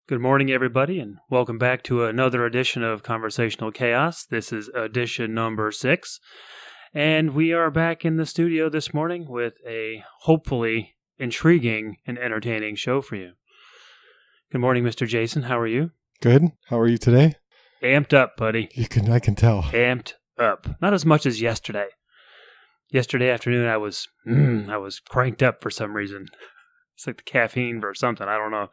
Good morning, everybody, and welcome back to another edition of Conversational Chaos. This is edition number 6, and we are back in the studio this morning with a hopefully intriguing and entertaining show for you. Good morning, Mr. Jason. How are you? Good. How are you today? Amped up, buddy. I can tell. Amped up. Not as much as yesterday. Yesterday afternoon, I was cranked up for some reason. It's like the caffeine or something. I don't know.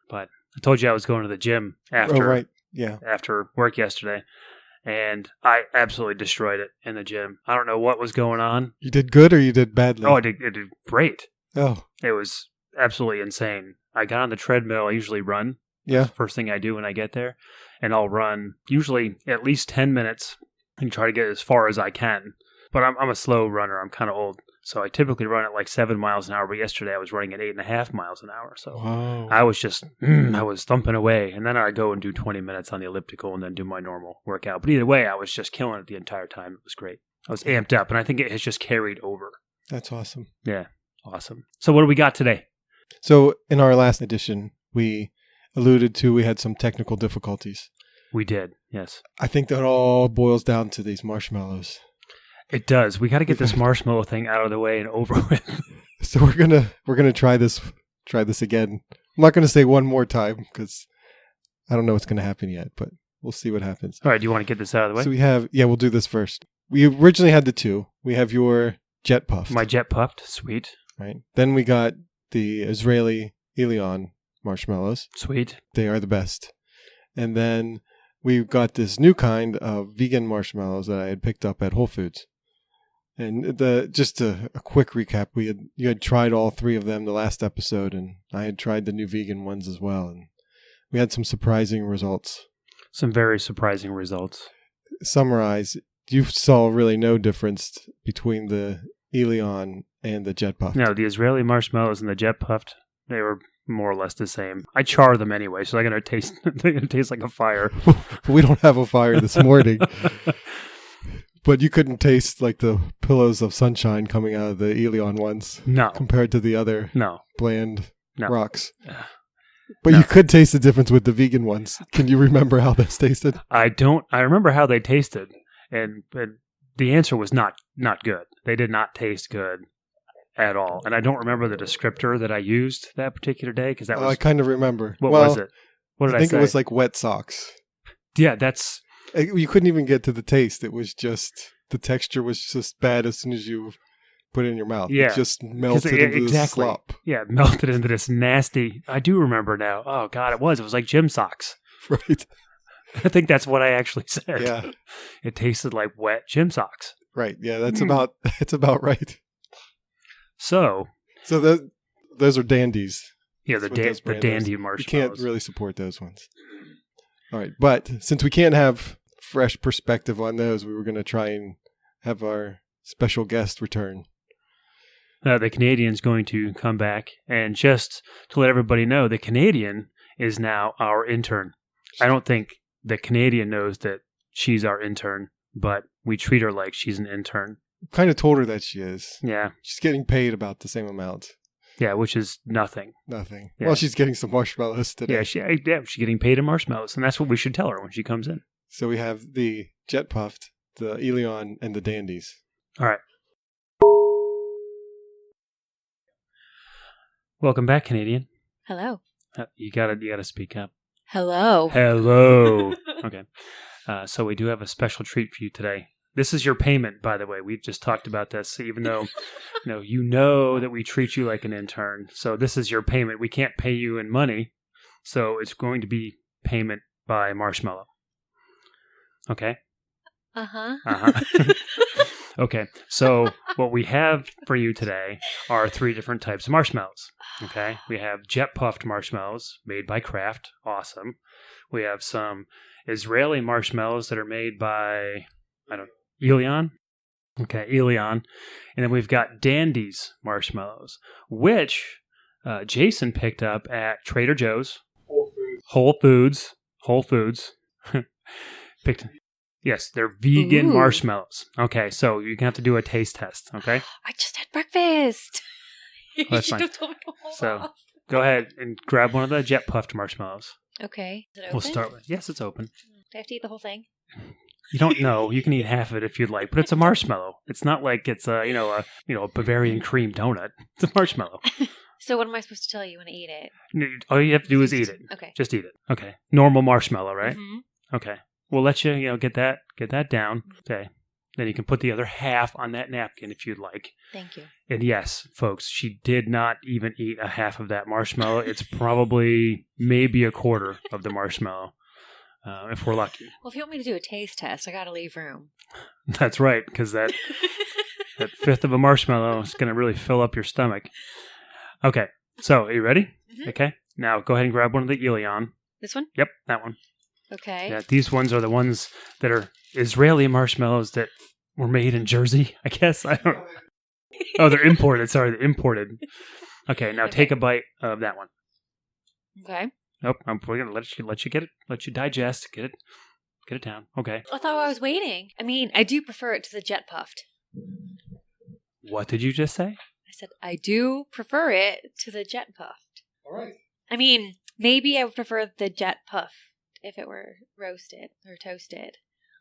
But I told you I was going to the gym after work yesterday, and I absolutely destroyed it in the gym. I don't know what was going on. You did good or you did badly? Oh, I did great. Oh. It was absolutely insane. I got on the treadmill. I usually run. Yeah. That's the first thing I do when I get there. And I'll run usually at least 10 minutes and try to get as far as I can. But I'm a slow runner. I'm kind of old. So I typically run at like 7 miles an hour, but yesterday I was running at 8.5 miles an hour. So wow. I was just, I was thumping away. And then I go and do 20 minutes on the elliptical and then do my normal workout. But either way, I was just killing it the entire time. It was great. I was amped up, and I think it has just carried over. That's awesome. Yeah, awesome. So what do we got today? So in our last edition, we alluded to we had some technical difficulties. We did, yes. I think that all boils down to these marshmallows. It does. We got to get this marshmallow thing out of the way and over with. So we're gonna try this again. I'm not gonna say one more time because I don't know what's gonna happen yet, but we'll see what happens. All right. Do you want to get this out of the way? So we'll do this first. We originally had the two. We have your jet puffed. My jet puffed. Sweet. Right. Then we got the Israeli Elyon marshmallows. Sweet. They are the best. And then we've got this new kind of vegan marshmallows that I had picked up at Whole Foods. And just a quick recap, you had tried all three of them the last episode, and I had tried the new vegan ones as well, and we had some surprising results. Some very surprising results. Summarize, you saw really no difference between the Elyon and the jet puffed. No, the Israeli marshmallows and the jet puffed, they were more or less the same. I char them anyway, so they're gonna taste like a fire. We don't have a fire this morning. But you couldn't taste like the pillows of sunshine coming out of the Elyon ones. No. Compared to the other bland rocks. But you could taste the difference with the vegan ones. Can you remember how those tasted? I don't. I remember how they tasted. And the answer was not good. They did not taste good at all. And I don't remember the descriptor that I used that particular day. Because that was... I kind of remember. What was it? What did I say? I think it was like wet socks. Yeah, that's... You couldn't even get to the taste. It was just, the texture was just bad as soon as you put it in your mouth. Yeah. It just melted into this slop. Yeah, it melted into this nasty, I do remember now. Oh, God, it was like gym socks. Right. I think that's what I actually said. Yeah. It tasted like wet gym socks. Right. Yeah, that's about right. So those are Dandies. Yeah, the Dandie marshmallows. You can't really support those ones. All right, but since we can't have fresh perspective on those, we were going to try and have our special guest return. The Canadian's going to come back, and just to let everybody know, the Canadian is now our intern. I don't think the Canadian knows that she's our intern, but we treat her like she's an intern. Kind of told her that she is. Yeah. She's getting paid about the same amount. Yeah, which is nothing. Nothing. Yeah. Well, she's getting some marshmallows today. Yeah, she's getting paid in marshmallows, and that's what we should tell her when she comes in. So we have the jet puffed, the Elyon, and the Dandies. All right. Welcome back, Canadian. Hello. You gotta speak up. Hello. Hello. Okay. So we do have a special treat for you today. This is your payment, by the way. We've just talked about this, even though you know that we treat you like an intern. So this is your payment. We can't pay you in money, so it's going to be payment by marshmallow. Okay? Uh-huh. Uh-huh. Okay, so what we have for you today are 3 different types of marshmallows. Okay? We have jet-puffed marshmallows made by Kraft. Awesome. We have some Israeli marshmallows that are made by, Elyon? Okay, Elyon. And then we've got Dandie's marshmallows, which Jason picked up at Trader Joe's. Whole Foods. Yes, they're vegan marshmallows. Okay, so you're going to have to do a taste test, okay? I just had breakfast. That's fine. So go ahead and grab one of the jet puffed marshmallows. Okay. Is it open? We'll start with. Yes, it's open. Do I have to eat the whole thing? You don't know. You can eat half of it if you'd like, but it's a marshmallow. It's not like it's a Bavarian cream donut. It's a marshmallow. So what am I supposed to tell you when I eat it? All you have to do is eat it. Okay. Just eat it. Okay. Normal marshmallow, right? Mm-hmm. Okay. We'll let you, get that down. Okay. Then you can put the other half on that napkin if you'd like. Thank you. And yes, folks, she did not even eat a half of that marshmallow. It's probably maybe a quarter of the marshmallow, if we're lucky. Well, if you want me to do a taste test, I got to leave room. That's right, because that fifth of a marshmallow is going to really fill up your stomach. Okay, so are you ready? Mm-hmm. Okay, now go ahead and grab one of the Elyon. This one? Yep, that one. Okay. Yeah, these ones are the ones that are Israeli marshmallows that were made in Jersey, I guess. I don't. Oh, they're imported. Sorry, they're imported. Okay, now take a bite of that one. Okay. Nope, we're gonna let you get it, let you digest, get it down. Okay. I thought I was waiting. I mean, I do prefer it to the jet puffed. What did you just say? I said I do prefer it to the jet puffed. All right. I mean, maybe I would prefer the jet puffed if it were roasted or toasted.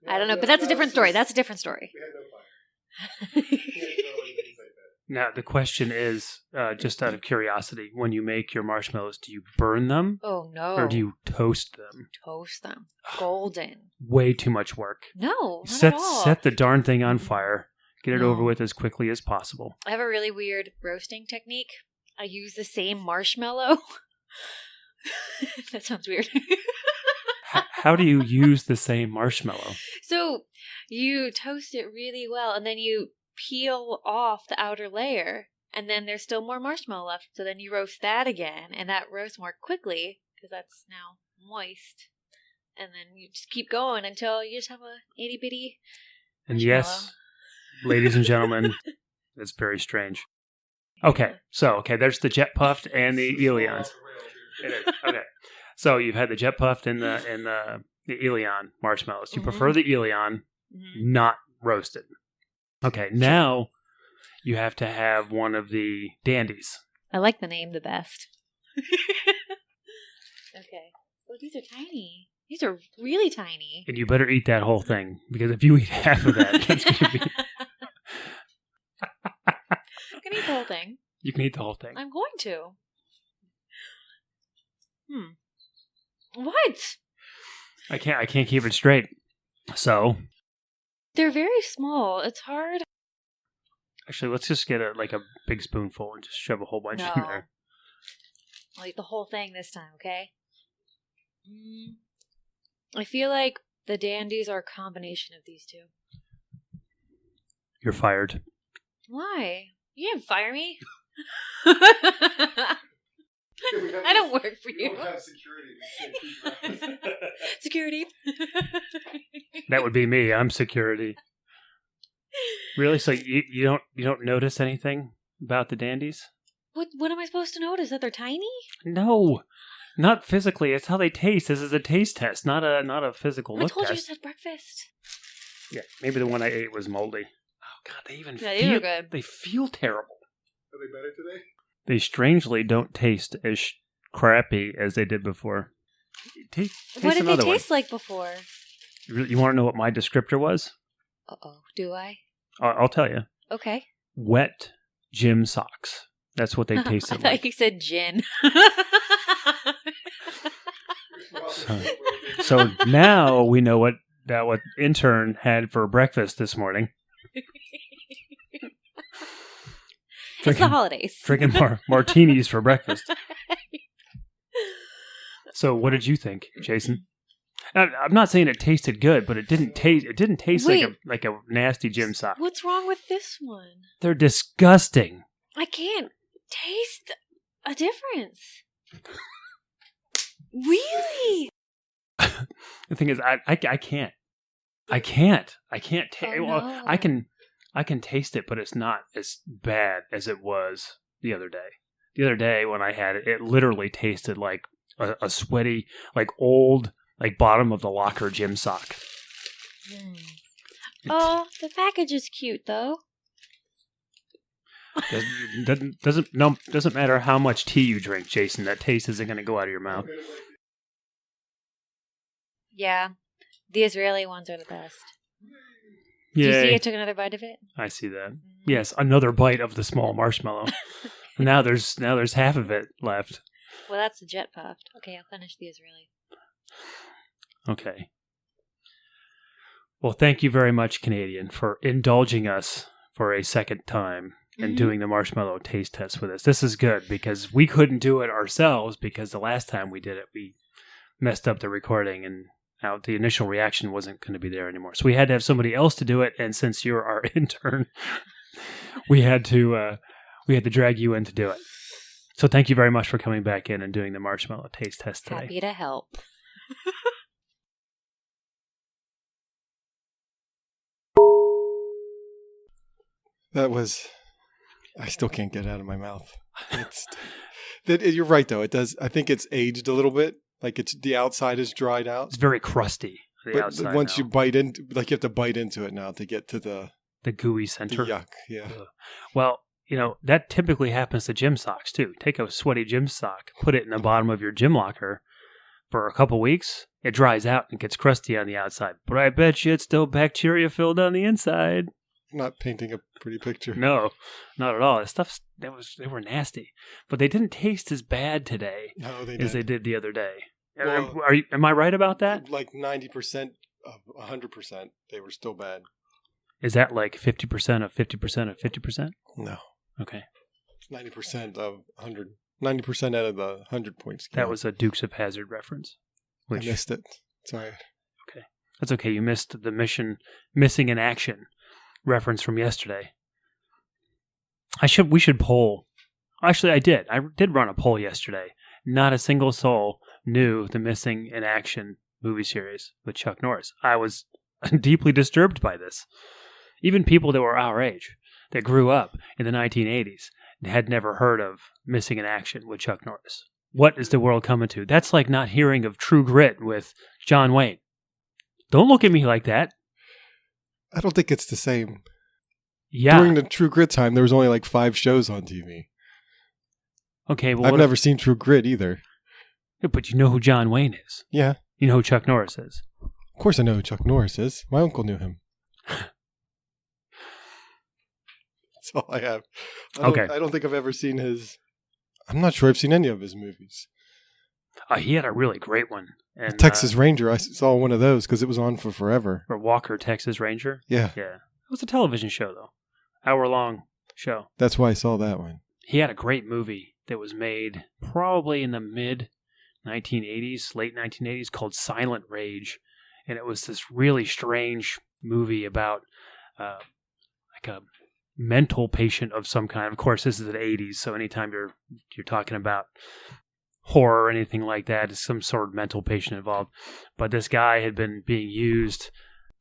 I don't know, but that's a different story. That's a different story. Now, the question is, just out of curiosity, when you make your marshmallows, do you burn them? Oh, no. Or do you toast them? Toast them. Golden. Way too much work. No, not at all. Set the darn thing on fire. Get it No. over with as quickly as possible. I have a really weird roasting technique. I use the same marshmallow. That sounds weird. How do you use the same marshmallow? So you toast it really well, and then you peel off the outer layer, and then there's still more marshmallow left. So then you roast that again, and that roasts more quickly because that's now moist. And then you just keep going until you just have a itty bitty. And yes, ladies and gentlemen, it's very strange. Okay, so there's the jet puffed and the Elyons. It is. Okay, so you've had the jet puffed and the Elyon marshmallows. You prefer the Elyon, not roasted. Okay, now you have to have one of the Dandies. I like the name the best. Okay. Oh, these are tiny. These are really tiny. And you better eat that whole thing, because if you eat half of that, that's going to be... I can eat the whole thing. You can eat the whole thing. I'm going to. What? I can't keep it straight. So... They're very small. It's hard. Actually, let's just get a big spoonful and just shove a whole bunch in there. I'll eat the whole thing this time, okay? I feel like the Dandies are a combination of these two. You're fired. Why? You didn't fire me. I don't work for you. We don't have security. Security. That would be me. I'm security. Really? So you don't notice anything about the Dandies? What am I supposed to notice? That they're tiny? No, not physically. It's how they taste. This is a taste test, not a physical look test. I told you it's at breakfast. Yeah, maybe the one I ate was moldy. Oh God, they even these feel are good. They feel terrible. Are they better today? They strangely don't taste as crappy as they did before. Taste What did they another taste like before? You want to know what my descriptor was? Uh-oh. Do I? I'll tell you. Okay. Wet gym socks. That's what they tasted I like. thought you said gin. So now we know what intern had for breakfast this morning. It's the holidays. Drinking martinis for breakfast. So what did you think, Jason? I'm not saying it tasted good, but it didn't taste. It didn't taste like a nasty gym sock. What's wrong with this one? They're disgusting. I can't taste a difference. Really? The thing is, I can't. I can't taste. Oh, Well, no. I can taste it, but it's not as bad as it was the other day. The other day when I had it, it literally tasted like a sweaty, old, bottom of the locker gym sock. Oh, the package is cute though. Doesn't matter how much tea you drink, Jason. That taste isn't going to go out of your mouth. Yeah. The Israeli ones are the best. Yay. Do you see I took another bite of it? I see that. Yes, another bite of the small marshmallow. now there's half of it left. Well, that's the jet puffed. Okay, I'll finish the Israeli. Okay. Well, thank you very much, Canadian, for indulging us for a second time and doing the marshmallow taste test with us. This is good because we couldn't do it ourselves because the last time we did it, we messed up the recording and now the initial reaction wasn't going to be there anymore. So we had to have somebody else to do it. And since you're our intern, we had to drag you in to do it. So thank you very much for coming back in and doing the marshmallow taste test today. Happy to help. That was... I still can't get it out of my mouth. You're right, though. It does. I think it's aged a little bit. Like the outside is dried out. It's very crusty. But once you bite into, like you have to bite into it now to get to the gooey center. The yuck, yeah. Well, that typically happens to gym socks too. Take a sweaty gym sock, put it in the bottom of your gym locker for a couple weeks. It dries out and gets crusty on the outside. But I bet you it's still bacteria filled on the inside. Not painting a pretty picture. No, not at all. They were nasty, but they didn't taste as bad today as they did the other day. Well, am I right about that? Like 90% of 100%, they were still bad. Is that like 50% of 50% of 50%? No. Okay. 90% of 100. 90% out of the 100-point scale. That was a Dukes of Hazzard reference. I missed it. Sorry. Okay. That's okay. You missed the missing in action reference from yesterday. We should poll. Actually, I did. I did run a poll yesterday. Not a single soul knew the Missing in Action movie series with Chuck Norris. I was deeply disturbed by this. Even people that were our age, that grew up in the 1980s, had never heard of Missing in Action with Chuck Norris. What is the world coming to? That's like not hearing of True Grit with John Wayne. Don't look at me like that. I don't think it's the same. Yeah. During the True Grit time, there was only like 5 shows on TV. Okay, well, I've never seen True Grit either. Yeah, but you know who John Wayne is. Yeah. You know who Chuck Norris is. Of course I know who Chuck Norris is. My uncle knew him. That's all I have. I don't think I've ever seen his... I'm not sure I've seen any of his movies. He had a really great one. And, Texas Ranger, I saw one of those because it was on for forever. Or Walker, Texas Ranger? Yeah. Yeah. It was a television show, though. Hour-long show. That's why I saw that one. He had a great movie that was made probably in the mid-1980s, late 1980s, called Silent Rage. And it was this really strange movie about like a mental patient of some kind. Of course, this is the 80s, so anytime you're talking about horror or anything like that, is some sort of mental patient involved. But this guy had been being used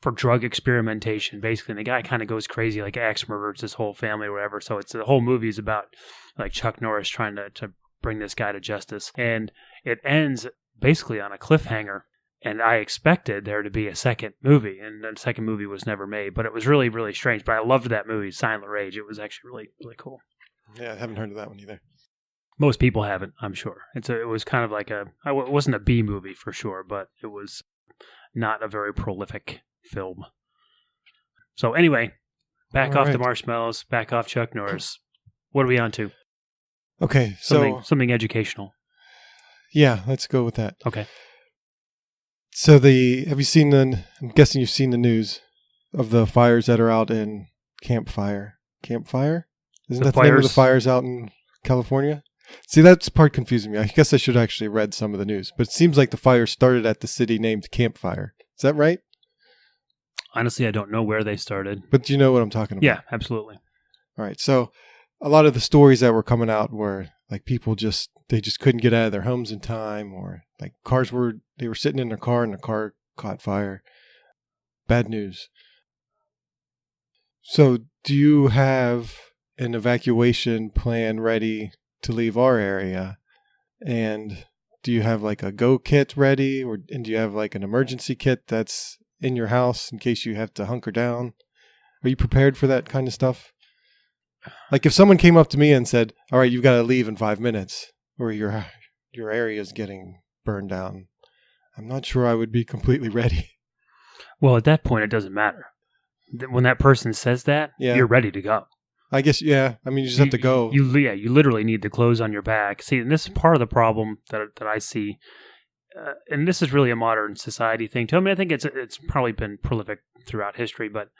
for drug experimentation, basically. And the guy kind of goes crazy, like axe murders his whole family or whatever. So the whole movie is about like Chuck Norris trying to bring this guy to justice. And it ends basically on a cliffhanger. And I expected there to be a second movie, and the second movie was never made. But it was really, really strange. But I loved that movie, Silent Rage. It was actually really, really cool. Yeah, I haven't heard of that one either. Most people haven't, I'm sure. It was kind of like it wasn't a B movie for sure, but it was not a very prolific film. So anyway, back off the marshmallows, back off Chuck Norris. What are we on to? Okay, something educational. Yeah, let's go with that. Okay. So have you seen I'm guessing you've seen the news of the fires that are out in Campfire? Campfire? Isn't that the name of the fires out in California? See, that's part confusing me. I guess I should have actually read some of the news. But it seems like the fire started at the city named Campfire. Is that right? Honestly, I don't know where they started. But you know what I'm talking about? Yeah, absolutely. All right. So a lot of the stories that were coming out were like people just couldn't get out of their homes in time, or like they were sitting in their car and the car caught fire. Bad news. So do you have an evacuation plan ready to leave our area? And do you have like a go kit ready, and do you have like an emergency kit that's in your house in case you have to hunker down? Are you prepared for that kind of stuff? Like if someone came up to me and said, "All right, you've got to leave in 5 minutes, or your area is getting burned down," I'm not sure I would be completely ready. Well, at that point, it doesn't matter. When that person says that, you're ready to go. I guess, yeah. I mean, you just have to go. You literally need the clothes on your back. See, and this is part of the problem that I see, and this is really a modern society thing too. I mean, I think it's probably been prolific throughout history, but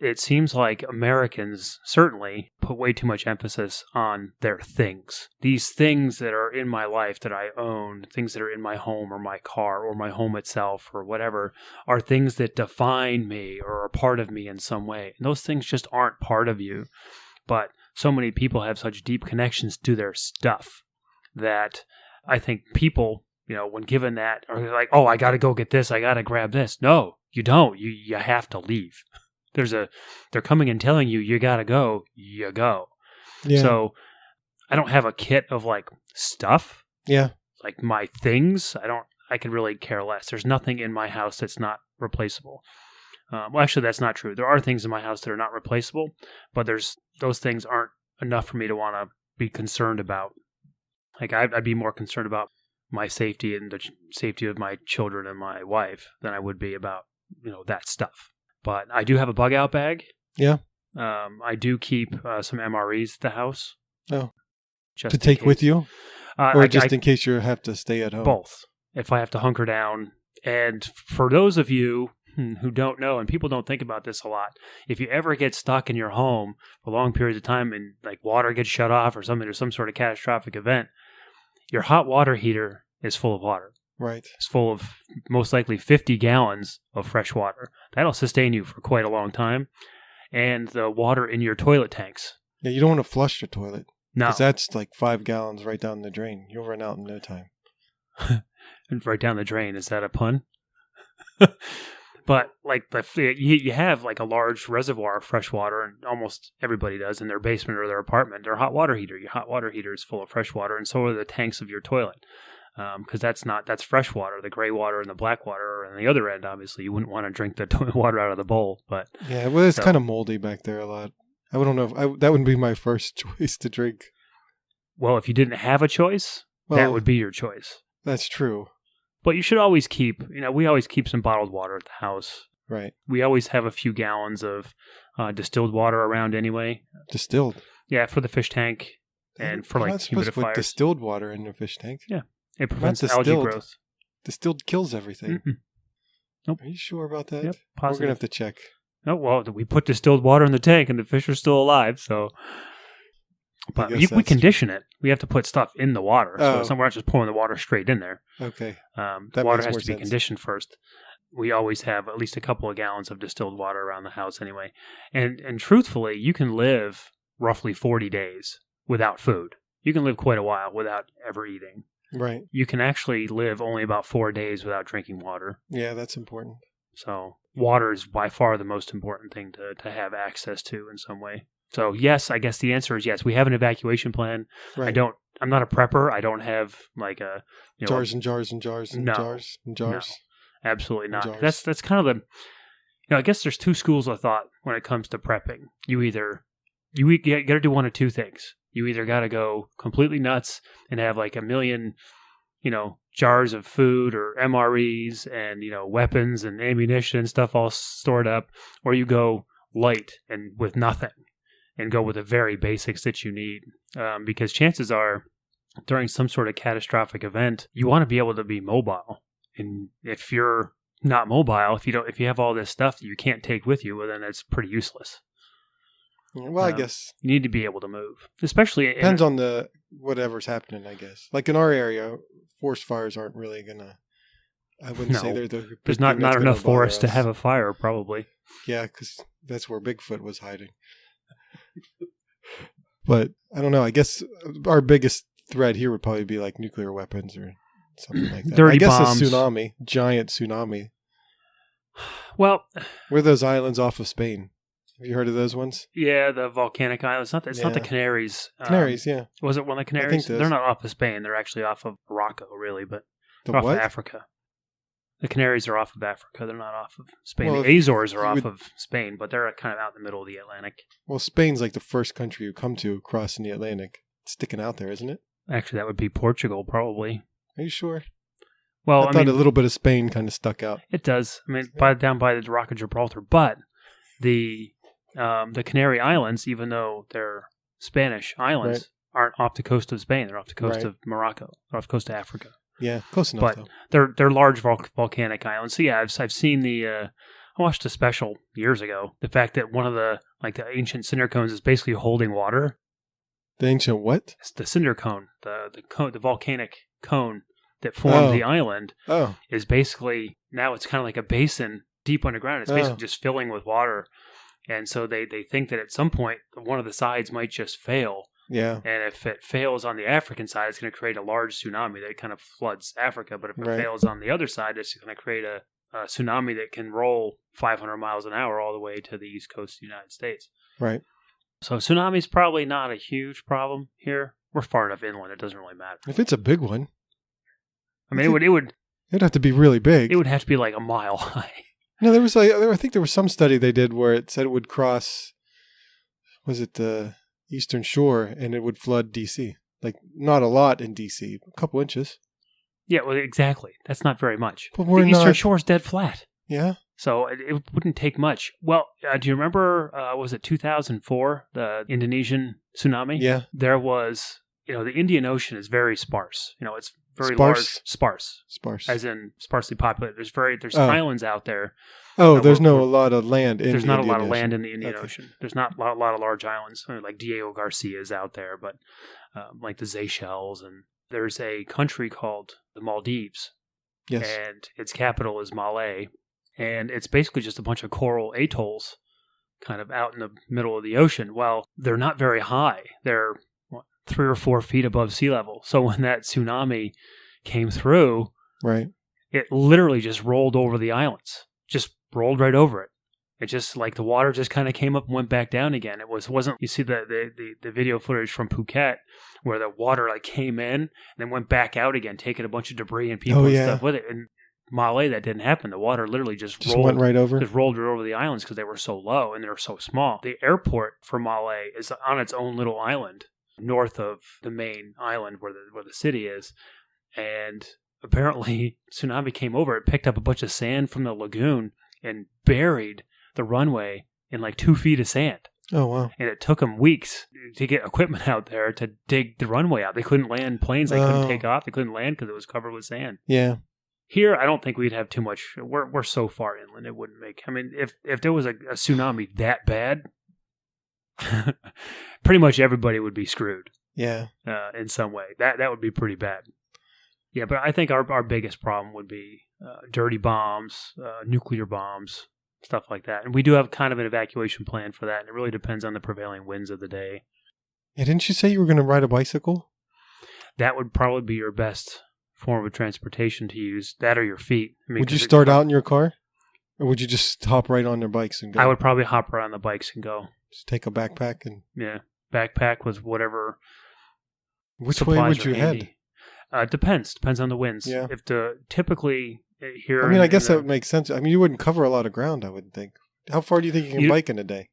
it seems like Americans certainly put way too much emphasis on their things. These things that are in my life that I own, things that are in my home or my car or my home itself or whatever, are things that define me or are part of me in some way. And those things just aren't part of you. But so many people have such deep connections to their stuff that I think people, when given that, are like, oh, I got to go get this, I got to grab this. No, you don't. You have to leave. They're coming and telling you, you gotta go, you go. Yeah. So I don't have a kit of like stuff. Yeah. Like my things. I could really care less. There's nothing in my house that's not replaceable. Well, actually, that's not true. There are things in my house that are not replaceable, but those things aren't enough for me to want to be concerned about. Like I'd be more concerned about my safety and the safety of my children and my wife than I would be about, that stuff. But I do have a bug out bag. Yeah. I do keep some MREs at the house. Oh. To take with you? Or just in case you have to stay at home? Both. If I have to hunker down. And for those of you who don't know, and people don't think about this a lot, if you ever get stuck in your home for long periods of time and like water gets shut off or something, there's some sort of catastrophic event, your hot water heater is full of water. Right. It's full of most likely 50 gallons of fresh water. That'll sustain you for quite a long time. And the water in your toilet tanks. Yeah, you don't want to flush your toilet. No. Because that's like 5 gallons right down the drain. You'll run out in no time. Right down the drain. Is that a pun? But like you have like a large reservoir of fresh water, and almost everybody does in their basement or their apartment. Their hot water heater. Your hot water heater is full of fresh water, and so are the tanks of your toilet. Because that's fresh water. The gray water and the black water are on the other end. Obviously, you wouldn't want to drink the toilet water out of the bowl. But yeah, well, it's kind of moldy back there a lot. I don't know if that wouldn't be my first choice to drink. Well, if you didn't have a choice, that would be your choice. That's true. But you should always keep. We always keep some bottled water at the house. Right. We always have a few gallons of distilled water around anyway. Distilled. Yeah, for the fish tank and for like humidifiers. Put distilled water in the fish tank. Yeah. It prevents algae growth. Distilled kills everything. Mm-mm. Nope. Are you sure about that? Yep, positive. We're going to have to check. No, well, we put distilled water in the tank and the fish are still alive, so... But we condition it. We have to put stuff in the water, so we're not just pouring the water straight in there. Okay. The water has to be conditioned first. We always have at least a couple of gallons of distilled water around the house anyway. And truthfully, you can live roughly 40 days without food. You can live quite a while without ever eating. Right. You can actually live only about 4 days without drinking water. Yeah, that's important. So water is by far the most important thing to have access to in some way. So yes, I guess the answer is yes. We have an evacuation plan. Right. I'm not a prepper. I don't have like a jars and jars and jars and jars and jars. No, absolutely not. That's kind of the I guess there's two schools of thought when it comes to prepping. You got to do one of two things. You either got to go completely nuts and have like 1 million, jars of food or MREs and, weapons and ammunition and stuff all stored up, or you go light and with nothing and go with the very basics that you need. Because chances are during some sort of catastrophic event, you want to be able to be mobile. And if you're not mobile, if you have all this stuff that you can't take with you, well, then it's pretty useless. Well, I guess you need to be able to move, especially depends on the whatever's happening. I guess, like in our area, forest fires aren't really gonna. I wouldn't say they're the. There's not enough forest to have a fire, probably. Yeah, because that's where Bigfoot was hiding. But I don't know. I guess our biggest threat here would probably be like nuclear weapons or something like that. Dirty bombs. A tsunami, giant tsunami. Well, where are those islands off of Spain? Have you heard of those ones? Yeah, the volcanic islands. It's not the Canaries. Canaries, yeah. Was it one of the Canaries? They're not off of Spain. They're actually off of Morocco, really, but they're off of Africa. The Canaries are off of Africa. They're not off of Spain. Well, the Azores are you off would- of Spain, but they're kind of out in the middle of the Atlantic. Well, Spain's like the first country you come to crossing the Atlantic. It's sticking out there, isn't it? Actually, that would be Portugal, probably. Are you sure? Well, I thought a little bit of Spain kind of stuck out. it does. I mean, down by the Rock of Gibraltar, but the Canary Islands, even though they're Spanish islands, aren't off the coast of Spain. They're off the coast of Morocco. They're off the coast of Africa. Yeah, close enough. But though. they're large volcanic islands. So yeah, I've seen the. I watched a special years ago. The fact that one of the ancient Cindercones is basically holding water. The ancient what? It's the Cindercone, the volcanic cone that formed the island, is basically now it's kind of like a basin deep underground. It's basically just filling with water, and so they think that at some point one of the sides might just fail. Yeah. And if it fails on the African side, it's going to create a large tsunami that kind of floods Africa. But if it fails on the other side, it's going to create a tsunami that can roll 500 miles an hour all the way to the east coast of the United States. Right. So tsunami's probably not a huge problem here. We're far enough inland; it doesn't really matter. If it's a big one, I mean, it'd have to be really big. It would have to be like a mile high. No, I think there was some study they did where it said it would cross. Was it the Eastern Shore and it would flood D.C. Like not a lot in D.C., a couple inches. Yeah, well, exactly. That's not very much. But we're the Eastern not... Shore's dead flat. Yeah. So it wouldn't take much. Well, do you remember, was it 2004, the Indonesian tsunami? Yeah. There was, the Indian Ocean is very sparse. It's very Sparse? Sparse. As in sparsely populated. There's islands out there. Oh, there's not a lot of land in the There's not Indian a lot of Ocean. land in the Indian Ocean. There's not a lot of large islands. Like Diego Garcia is out there, but like the Seychelles. And there's a country called the Maldives. Yes. And its capital is Malé. And it's basically just a bunch of coral atolls kind of out in the middle of the ocean. Well, they're not very high. They're 3 or 4 feet above sea level. So when that tsunami came through, it literally just rolled over the islands. Just rolled right over it. It just like the water just kind of came up and went back down again. It wasn't you see the video footage from Phuket where the water like came in and then went back out again, taking a bunch of debris and people and stuff with it. And Malé, that didn't happen. The water literally just went right over. Just rolled right over the islands because they were so low and they were so small. The airport for Malé is on its own little island north of the main island where the city is, and apparently tsunami came over. It picked up a bunch of sand from the lagoon and buried the runway in like 2 feet of sand. Oh, wow. And it took them weeks to get equipment out there to dig the runway out. They couldn't land planes. They couldn't take off. They couldn't land because it was covered with sand. Yeah. Here, I don't think we'd have too much. We're so far inland, it wouldn't make. I mean, if there was a tsunami that bad, pretty much everybody would be screwed. Yeah. In some way, that would be pretty bad. Yeah, but I think our biggest problem would be dirty bombs, nuclear bombs, stuff like that. And we do have kind of an evacuation plan for that. And it really depends on the prevailing winds of the day. Yeah, didn't you say you were going to ride a bicycle? That would probably be your best form of transportation to use, that or your feet. I mean, would you start out in your car? Or would you just hop right on their bikes and go? I would probably hop right on the bikes and go. Just take a backpack and... Yeah, backpack with whatever. Which way would you head? Depends on the winds. Yeah. If typically here... I mean, I guess that would make sense. I mean, you wouldn't cover a lot of ground, I would think. How far do you think you can bike in a day?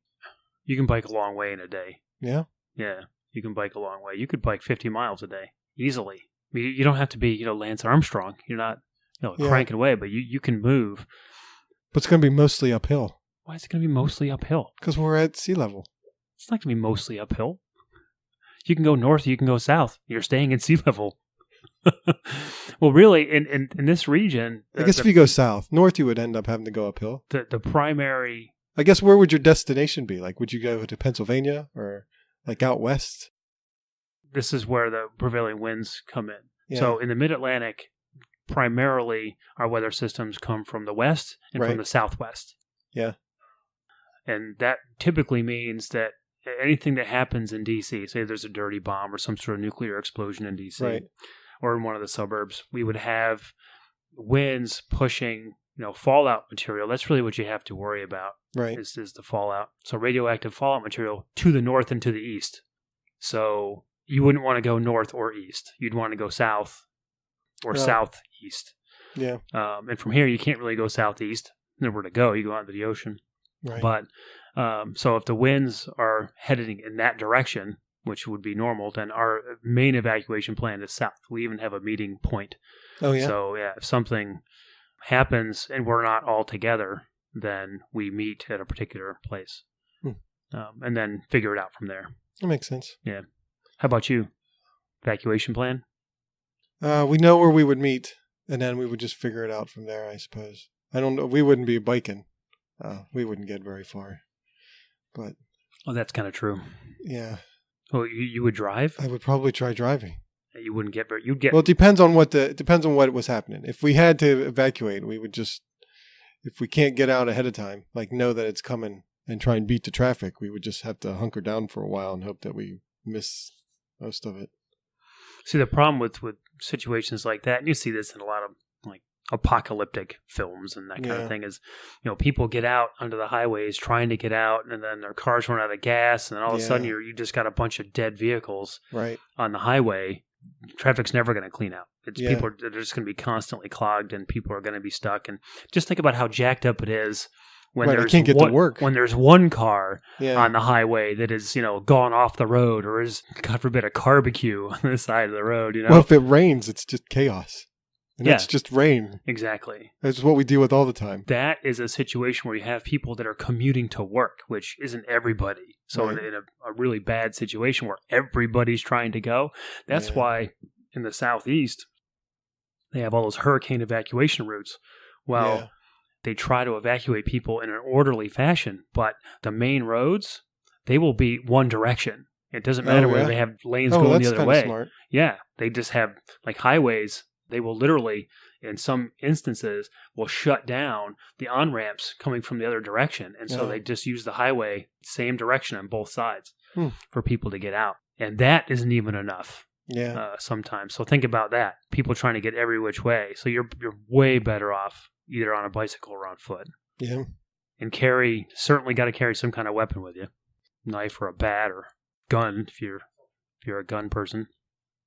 You can bike a long way in a day. Yeah? Yeah, you can bike a long way. You could bike 50 miles a day, easily. I mean, you don't have to be, Lance Armstrong. You're not, cranking away, but you can move. But it's going to be mostly uphill. Why is it going to be mostly uphill? Because we're at sea level. It's not going to be mostly uphill. You can go north, you can go south. You're staying at sea level. Well, really, in this region... I guess if you go south, north you would end up having to go uphill. The primary... I guess where would your destination be? Like, would you go to Pennsylvania or like out west? This is where the prevailing winds come in. Yeah. So in the mid-Atlantic, primarily our weather systems come from the west and from the southwest. Yeah. And that typically means that anything that happens in D.C., say there's a dirty bomb or some sort of nuclear explosion in D.C. Or in one of the suburbs, we would have winds pushing, fallout material. That's really what you have to worry about. Right. Is the fallout. So radioactive fallout material to the north and to the east. So you wouldn't want to go north or east. You'd want to go south or southeast. Yeah. And from here, you can't really go southeast. Nowhere to go. You go out into the ocean. Right. But so if the winds are heading in that direction, which would be normal, then our main evacuation plan is south. We even have a meeting point. Oh, yeah. So, yeah, if something happens and we're not all together, then we meet at a particular place and then figure it out from there. That makes sense. Yeah. How about you? Evacuation plan? We know where we would meet, and then we would just figure it out from there, I suppose. I don't know. We wouldn't be biking. We wouldn't get very far. But Oh, that's kind of true. yeah, Oh, you would drive? I would probably try driving. You wouldn't get very. You'd get. Well, it depends on what was happening. If we had to evacuate, we would just, if we can't get out ahead of time, like know that it's coming and try and beat the traffic, we would just have to hunker down for a while and hope that we miss most of it. See, the problem with situations like that, and you see this in a lot of like apocalyptic films and that kind of thing, is, people get out onto the highways trying to get out, and then their cars run out of gas, and then all of a sudden you just got a bunch of dead vehicles on the highway. Traffic's never going to clean out. People are just going to be constantly clogged, and people are going to be stuck. And just think about how jacked up it is when can't get to work. When there's one car on the highway that is, gone off the road, or is, God forbid, a barbecue on the side of the road. Well, if it rains, it's just chaos. And it's just rain. Exactly. That's what we deal with all the time. That is a situation where you have people that are commuting to work, which isn't everybody. So in a really bad situation where everybody's trying to go, that's why in the Southeast, they have all those hurricane evacuation routes. Well, they try to evacuate people in an orderly fashion, but the main roads, they will be one direction. It doesn't matter whether they have lanes going the other way. Smart. Yeah, they just have like highways. They will literally, in some instances, will shut down the on-ramps coming from the other direction. And so they just use the highway, same direction on both sides for people to get out. And that isn't even enough sometimes. So think about that. People trying to get every which way. So you're way better off either on a bicycle or on foot. Yeah. And certainly got to carry some kind of weapon with you. Knife or a bat or gun if you're a gun person.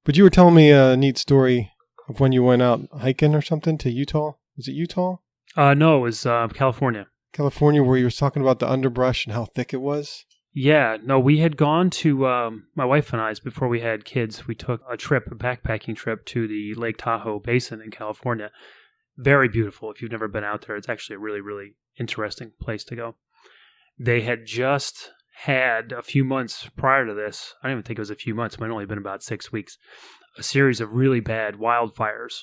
But you were telling me a neat story of when you went out hiking or something to Utah. Was it Utah? No, it was California. California, where you were talking about the underbrush and how thick it was? Yeah. No, we had gone to, my wife and I, before we had kids, we took a backpacking trip to the Lake Tahoe Basin in California. Very beautiful. If you've never been out there, it's actually a really, really interesting place to go. They had just had a few months prior to this, I don't even think it was a few months, it might have only been about 6 weeks, a series of really bad wildfires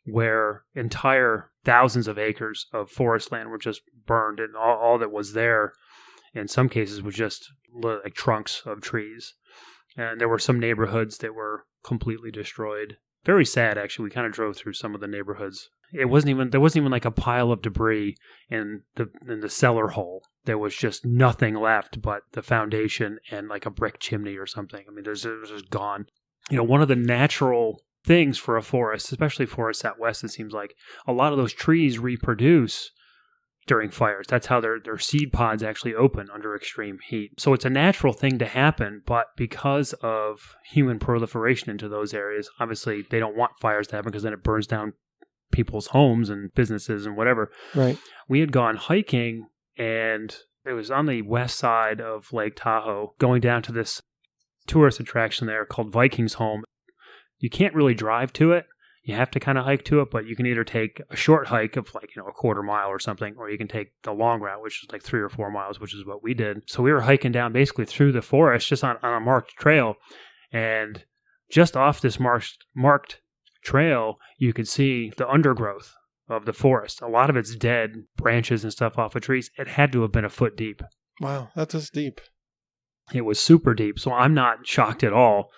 where entire thousands of acres of forest land were just burned, and all that was there in some cases was just like trunks of trees. And there were some neighborhoods that were completely destroyed. Very sad, actually. We kind of drove through some of the neighborhoods. There wasn't even like a pile of debris in the cellar hole. There was just nothing left but the foundation and like a brick chimney or something. I mean, it was just gone. One of the natural things for a forest, especially forests out west, it seems like a lot of those trees reproduce during fires. That's how their seed pods actually open under extreme heat. So it's a natural thing to happen, but because of human proliferation into those areas, obviously they don't want fires to happen because then it burns down people's homes and businesses and whatever. Right. We had gone hiking, and it was on the west side of Lake Tahoe, going down to this tourist attraction there called Vikings Home. You can't really drive to it. You have to kind of hike to it, but you can either take a short hike of like, a quarter mile or something, or you can take the long route, which is like 3 or 4 miles, which is what we did. So we were hiking down basically through the forest, just on a marked trail. And just off this marked trail, you could see the undergrowth of the forest. A lot of it's dead branches and stuff off of trees. It had to have been a foot deep. Wow, that's just deep. It was super deep. So I'm not shocked at all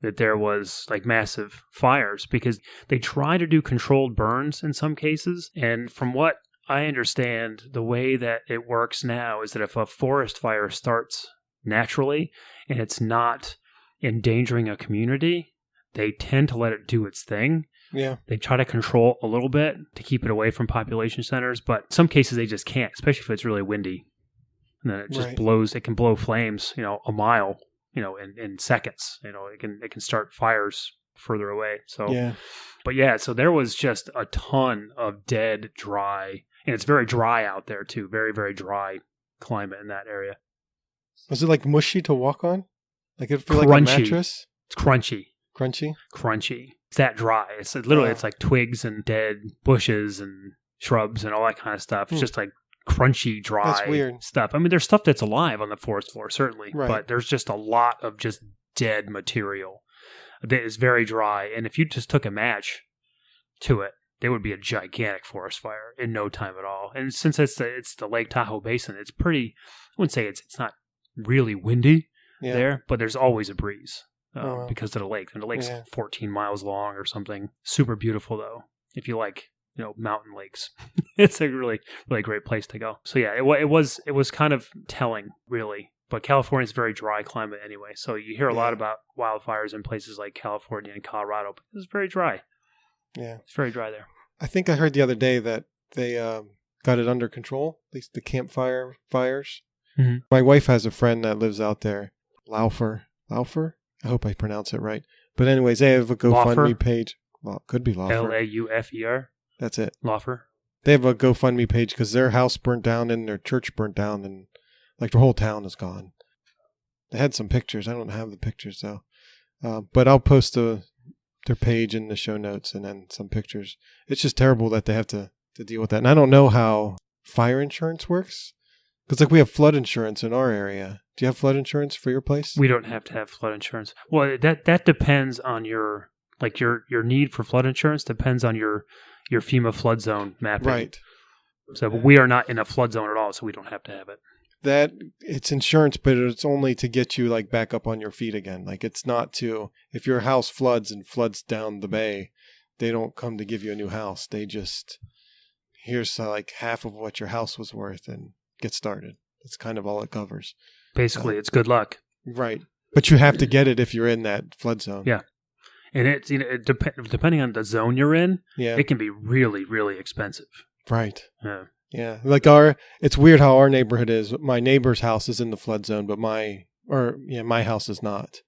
that there was like massive fires, because they try to do controlled burns in some cases. And from what I understand, the way that it works now is that if a forest fire starts naturally and it's not endangering a community, they tend to let it do its thing. Yeah. They try to control a little bit to keep it away from population centers, but in some cases they just can't, especially if it's really windy. And then it just blows, it can blow flames, a mile, in seconds. It can start fires further away. So But yeah, so there was just a ton of dead, dry, and it's very dry out there too. Very, very dry climate in that area. Was it like mushy to walk on? Like it feel like a mattress? It's crunchy. Crunchy? Crunchy. It's that dry. It's literally, it's like twigs and dead bushes and shrubs and all that kind of stuff. It's just like crunchy, dry That's weird. stuff. I mean, there's stuff that's alive on the forest floor, certainly, Right. but there's just a lot of just dead material that is very dry. And if you just took a match to it, there would be a gigantic forest fire in no time at all. And since it's the Lake Tahoe Basin, it's pretty, I wouldn't say it's not really windy there, but there's always a breeze because of the lake. And the lake's 14 miles long or something. Super beautiful, though, if you like, mountain lakes. It's a really, really great place to go. So yeah, it was kind of telling, really. But California's a very dry climate anyway. So you hear a lot about wildfires in places like California and Colorado, but it's very dry. Yeah. It's very dry there. I think I heard the other day that they got it under control, at least the campfire fires. Mm-hmm. My wife has a friend that lives out there, Laufer. I hope I pronounce it right. But anyways, they have a GoFundMe page. Well, it could be Laufer. Laufer. That's it. Laufer. They have a GoFundMe page because their house burnt down and their church burnt down and like their whole town is gone. They had some pictures. I don't have the pictures though. But I'll post their page in the show notes and then some pictures. It's just terrible that they have to deal with that. And I don't know how fire insurance works. Because like we have flood insurance in our area. Do you have flood insurance for your place? We don't have to have flood insurance. Well, that depends on your need for flood insurance depends on your FEMA flood zone mapping. Right. So we are not in a flood zone at all, so we don't have to have it. That it's insurance, but it's only to get you like back up on your feet again. Like it's not to, if your house floods and floods down the bay, they don't come to give you a new house. They just, here's like half of what your house was worth and get started. That's kind of all it covers. Basically, it's good luck. Right. But you have to get it if you're in that flood zone. Yeah. And it's, depending on the zone you're in, it can be really, really expensive. Right. Yeah. Yeah. Like it's weird how our neighborhood is. My neighbor's house is in the flood zone, but my house is not.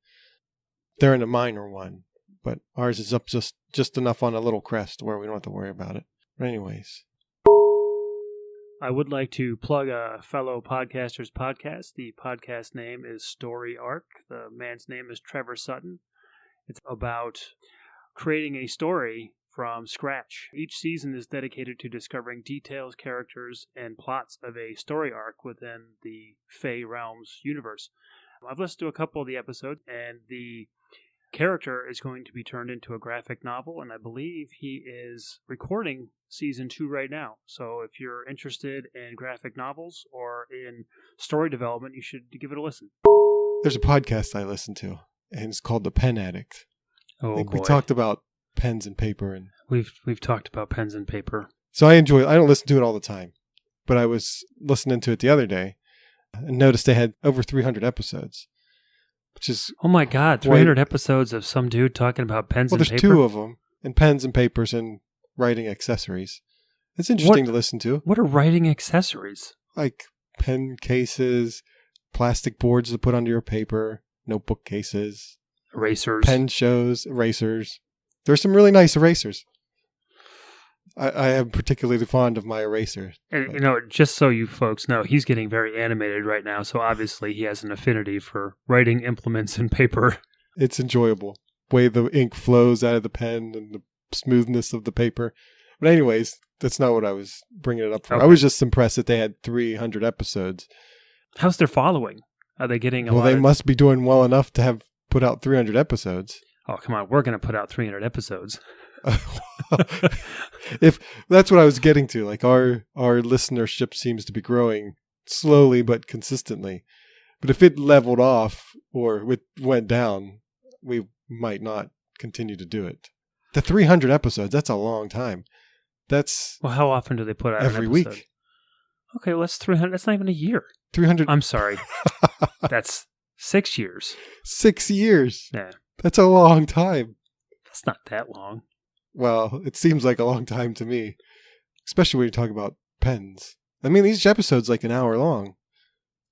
They're in a minor one, but ours is up just enough on a little crest where we don't have to worry about it. But anyways. I would like to plug a fellow podcaster's podcast. The podcast name is Story Arc. The man's name is Trevor Sutton. It's about creating a story from scratch. Each season is dedicated to discovering details, characters, and plots of a story arc within the Fae Realms universe. I've listened to a couple of the episodes, and the character is going to be turned into a graphic novel, and I believe he is recording season 2 right now. So if you're interested in graphic novels or in story development, you should give it a listen. There's a podcast I listen to, and it's called The Pen Addict. Oh, we talked about pens and paper, and we've talked about pens and paper. So I enjoy it. I don't listen to it all the time, but I was listening to it the other day and noticed they had over 300 episodes, which is oh my god, 300 episodes of some dude talking about pens and paper. Well, there's 2 of them, and pens and papers and writing accessories. It's interesting to listen to. What are writing accessories? Like pen cases, plastic boards to put under your paper, notebook cases, erasers, pen shows, erasers. There's some really nice erasers. I am particularly fond of my eraser. And, just so you folks know, he's getting very animated right now, so obviously he has an affinity for writing implements and paper. It's enjoyable. The way the ink flows out of the pen and the smoothness of the paper. But anyways, that's not what I was bringing it up for. Okay. I was just impressed that they had 300 episodes. How's their following? Are they getting Well, they must be doing well enough to have put out 300 episodes. Oh, come on. We're going to put out 300 episodes. If that's what I was getting to, like our listenership seems to be growing slowly but consistently. But if it leveled off or it went down, we might not continue to do it. The 300 episodes, that's a long time. That's well, how often do they put out every an episode? Week? Okay, well, that's 300. That's not even a year. 300. I'm sorry. That's 6 years. 6 years. Yeah. That's a long time. That's not that long. Well, it seems like a long time to me, especially when you talk about pens. I mean, each episode's like an hour long.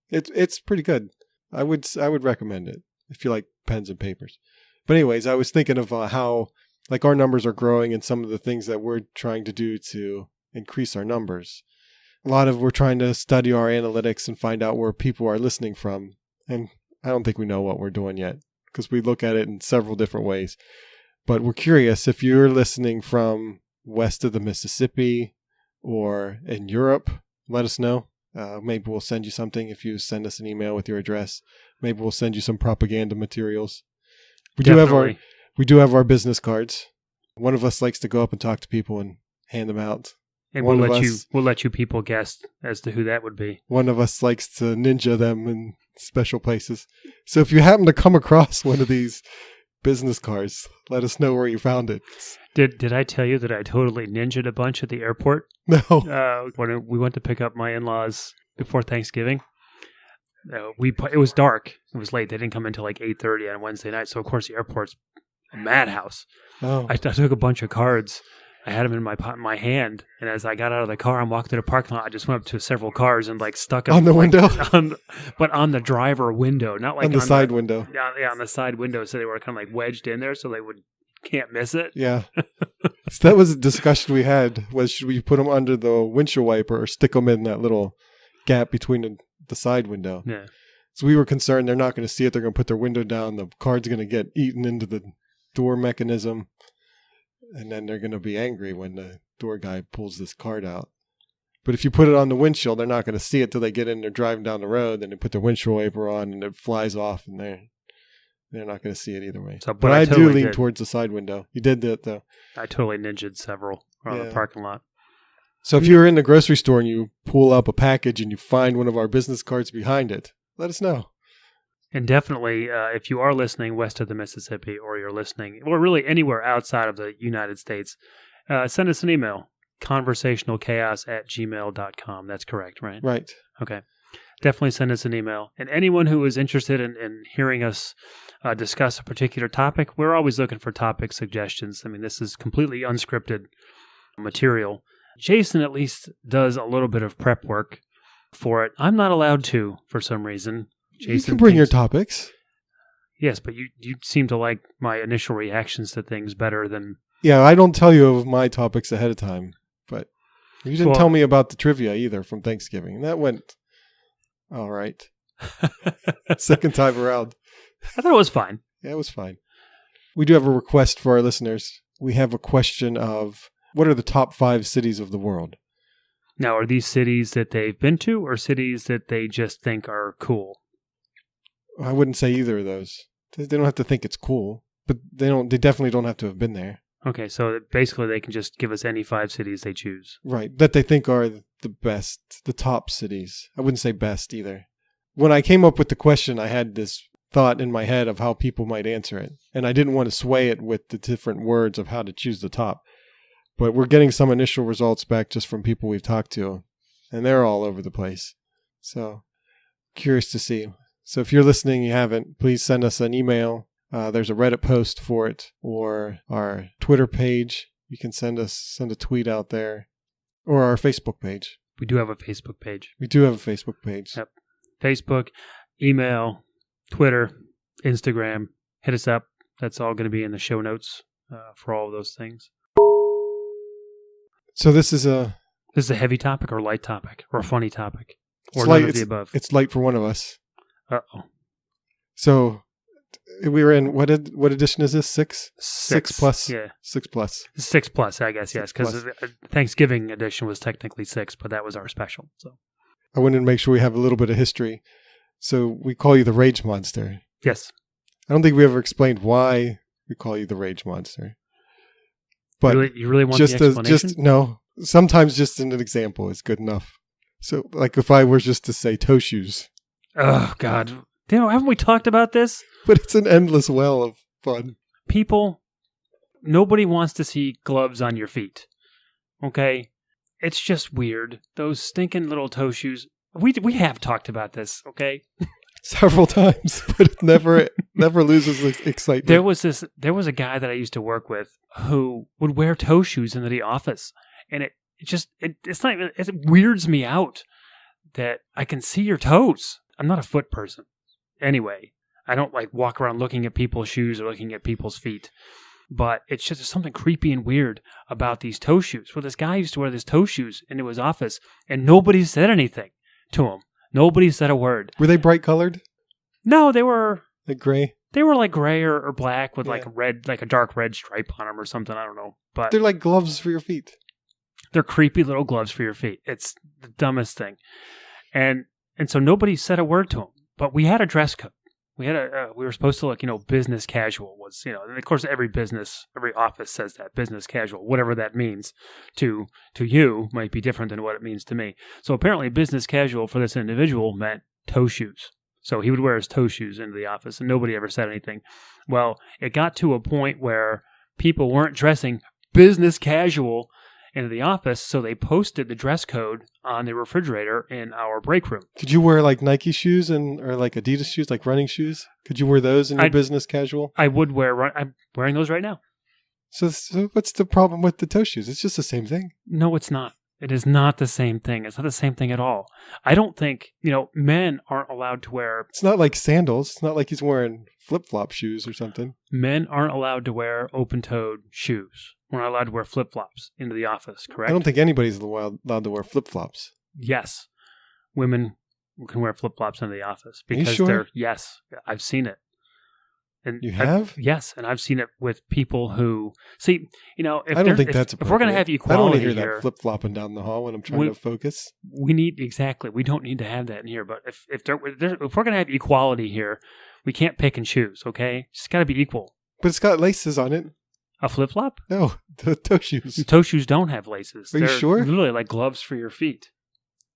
It's pretty good. I would recommend it if you like pens and papers. But anyways, I was thinking of how like our numbers are growing and some of the things that we're trying to do to increase our numbers. We're trying to study our analytics and find out where people are listening from. And I don't think we know what we're doing yet because we look at it in several different ways. But we're curious if you're listening from west of the Mississippi or in Europe, let us know. Maybe we'll send you something if you send us an email with your address. Maybe we'll send you some propaganda materials. We do have our business cards. One of us likes to go up and talk to people and hand them out. And we'll let you people guess as to who that would be. One of us likes to ninja them in special places. So if you happen to come across one of these business cards, let us know where you found it. Did I tell you that I totally ninja'd a bunch at the airport? No. When we went to pick up my in-laws before Thanksgiving, it was dark. It was late. They didn't come until like 8:30 on Wednesday night. So of course the airport's a madhouse. Oh. I took a bunch of cards. I had them in my hand, and as I got out of the car and walked to the parking lot, I just went up to several cars and like stuck them on the window, but on the driver window, not like on the side window. Yeah, on the side window, so they were kind of like wedged in there, so they can't miss it. Yeah, so that was a discussion we had: was should we put them under the windshield wiper or stick them in that little gap between the side window? Yeah. So we were concerned they're not going to see it; they're going to put their window down. The card's going to get eaten into the door mechanism. And then they're going to be angry when the door guy pulls this card out. But if you put it on the windshield, they're not going to see it till they get in. They're driving down the road, and they put their windshield wiper on, and it flies off, and they're not going to see it either way. So, but I totally do lean towards the side window. You did that, though. I totally ninja'd several around the parking lot. So if you're in the grocery store and you pull up a package and you find one of our business cards behind it, let us know. And definitely, if you are listening west of the Mississippi, or you're listening, or really anywhere outside of the United States, send us an email, conversationalchaos@gmail.com. That's correct, right? Right. Okay. Definitely send us an email. And anyone who is interested in hearing us discuss a particular topic, we're always looking for topic suggestions. I mean, this is completely unscripted material. Jason at least does a little bit of prep work for it. I'm not allowed to, for some reason. Jason, you can bring your topics. Yes, but you seem to like my initial reactions to things better than... Yeah, I don't tell you of my topics ahead of time, but you didn't tell me about the trivia either from Thanksgiving. That went all right. Second time around. I thought it was fine. Yeah, it was fine. We do have a request for our listeners. We have a question of, what are the top 5 cities of the world? Now, are these cities that they've been to, or cities that they just think are cool? I wouldn't say either of those. They don't have to think it's cool, but they definitely don't have to have been there. Okay, so basically they can just give us any 5 cities they choose. Right, that they think are the best, the top cities. I wouldn't say best either. When I came up with the question, I had this thought in my head of how people might answer it, and I didn't want to sway it with the different words of how to choose the top. But we're getting some initial results back just from people we've talked to, and they're all over the place. So, curious to see. So if you're listening and you haven't, please send us an email. There's a Reddit post for it, or our Twitter page. You can send a tweet out there, or our Facebook page. We do have a Facebook page. We do have a Facebook page. Yep. Facebook, email, Twitter, Instagram. Hit us up. That's all going to be in the show notes for all of those things. So this is a heavy topic, or light topic, or a funny topic, or none of the above. It's light for one of us. Uh-oh. So we were in, what edition is this? 6? 6 plus? Yeah. 6 plus. 6 plus, I guess, yes. Because Thanksgiving edition was technically 6, but that was our special. So I wanted to make sure we have a little bit of history. So we call you the Rage Monster. Yes. I don't think we ever explained why we call you the Rage Monster. But you really want the explanation? No. Sometimes just an example is good enough. So, like if I were just to say toe shoes. Oh, God. Haven't we talked about this? But it's an endless well of fun. People, nobody wants to see gloves on your feet. Okay? It's just weird. Those stinking little toe shoes. We have talked about this, okay? Several times, but it never loses excitement. There was a guy that I used to work with who would wear toe shoes into the office, and it weirds me out that I can see your toes. I'm not a foot person. Anyway, I don't like walk around looking at people's shoes or looking at people's feet. But it's just something creepy and weird about these toe shoes. Well, this guy used to wear these toe shoes into his office, and nobody said anything to him. Nobody said a word. Were they bright colored? No, they were Like gray? They were like gray or black with like Yeah. a red, like a dark red stripe on them or something. I don't know. But They're like gloves for your feet. they're creepy little gloves for your feet. It's the dumbest thing. And so nobody said a word to him. But we had a dress code. We were supposed to look, business casual was, and of course every office says that, business casual, whatever that means to you might be different than what it means to me. So apparently business casual for this individual meant toe shoes. So he would wear his toe shoes into the office and nobody ever said anything. Well, it got to a point where people weren't dressing business casual into the office, so they posted the dress code on the refrigerator in our break room. Could you wear like Nike shoes or like Adidas shoes, like running shoes? Could you wear those in your business casual? I would I'm wearing those right now. So what's the problem with the toe shoes? It's just the same thing. No, it's not. It is not the same thing. It's not the same thing at all. I don't think, men aren't allowed to wear... It's not like sandals. It's not like he's wearing flip-flop shoes or something. Men aren't allowed to wear open-toed shoes. We're not allowed to wear flip-flops into the office, correct? I don't think anybody's allowed to wear flip-flops. Yes. Women can wear flip-flops into the office. Are you Because sure? Yes, I've seen it. And You have? Yes, and I've seen it with people who... See, if I don't think that's if we're going to have appropriate. I don't want equality to hear here... that flip-flopping down the hall when I'm trying to focus. We need... Exactly. We don't need to have that in here. But if we're going to have equality here, we can't pick and choose, okay? It's got to be equal. But it's got laces on it. A flip-flop? No, the toe shoes. Toe shoes don't have laces. Are you They're sure? literally like gloves for your feet.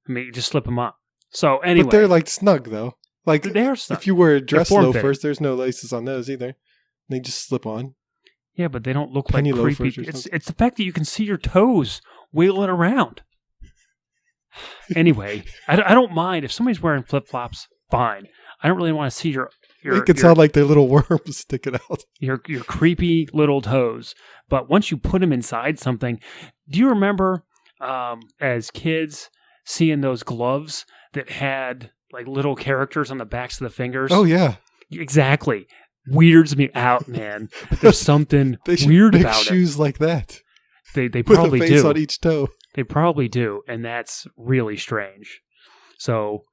I mean, you just slip them on. So anyway. But they're like snug, though. Like, They're snug. if you wear dress form-fitting. loafers, there's no laces on those either. They just slip on. Yeah, but they don't look Penny like loafers creepy. or something. It's the fact that you can see your toes wiggling around. Anyway, I don't mind. If somebody's wearing flip-flops, fine. I don't really want to see your Make it sound like they're little worms sticking out. your creepy little toes. But once you put them inside something, do you remember as kids seeing those gloves that had like little characters on the backs of the fingers? Oh, yeah. Exactly. Weirds me out, man. There's something They should weird make about shoes it. like that. They Put probably a face do. on each toe. They probably do, and that's really strange. So